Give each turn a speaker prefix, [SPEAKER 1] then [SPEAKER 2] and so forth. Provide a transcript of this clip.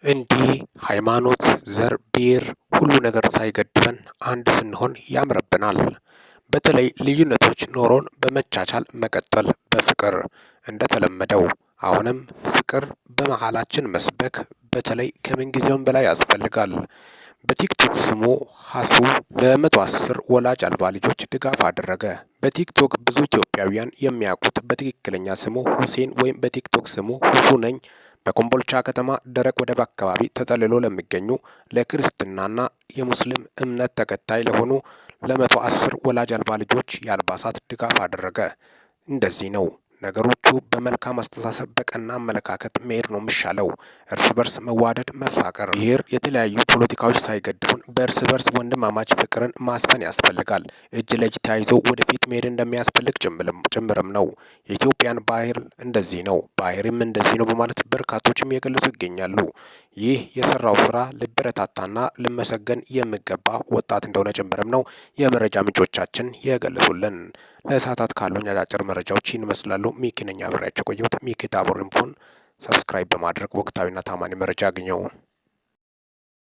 [SPEAKER 1] እንዲህ ሃይማኖት፣ ዘር፣ ብሔር ሁሉ ነገር ሳይገድበን አንድ ስንሆን ያምርብናል። በተለይ ልዩነቶች ኖሮን በመቻቻል መቀጠል በፍቅር እንደተለመደው አሁንም ፍቅር በመሃላችን መስበክ በተለይ ከምንጊዜውም በላይ ያስፈልጋል። በቲክቶክ ስሙ ሀሱ ለ110 ወላጅ አልባ ልጆች ድጋፍ አደረገ። በቲክቶክ ብዙ ኢትዮጵያውያን የሚያውቁት በትክክለኛ ስሙ ሁሴን ወይም በቲክቶክ ስሙ ሁሱ ነኝ በኮምቦልቻ ከተማ ደረቅ ወደብ አካባቢ ተጠልሎ ለሚገኙ ለክርስትናና የሙስሊም እምነት ተከታይ ለሆኑ ለ110 ወላጅ አልባ ልጆች የአልባሳት ድጋፍ አደረገ። እንደዚህ ነው ነገሮቹ። በመልካም አስተሳሰብ በቀና አመለካከት መሄድ ነው የሚሻለው። እርስ በርስ መዋደድ፣ መፋቀር፣ ብሔር፣ የተለያዩ ፖለቲካዎች ሳይገድቡን በእርስ በርስ ወንድማማች ፍቅርን ማስፈን ያስፈልጋል። እጅ ለእጅ ተያይዘው ወደፊት መሄድ እንደሚያስፈልግ ጭምርም ነው። የኢትዮጵያን ባህል እንደዚህ ነው፣ ባህሪም እንደዚህ ነው በማለት በርካቶችም የገለጹ ይገኛሉ። ይህ የሰራው ስራ ልበረታታና ልመሰገን የሚገባ ወጣት እንደሆነ ጭምርም ነው የመረጃ ምንጮቻችን የገለጹልን። ለሰዓታት ካሉኝ አጫጭር መረጃዎች ይህን ይመስላሉ። ሚኪ ነኝ አብሬያቸው ቆየሁት። ሚኪ ታቦር ኢንፎን ሰብስክራይብ በማድረግ ወቅታዊና ታማኝ መረጃ አግኘው።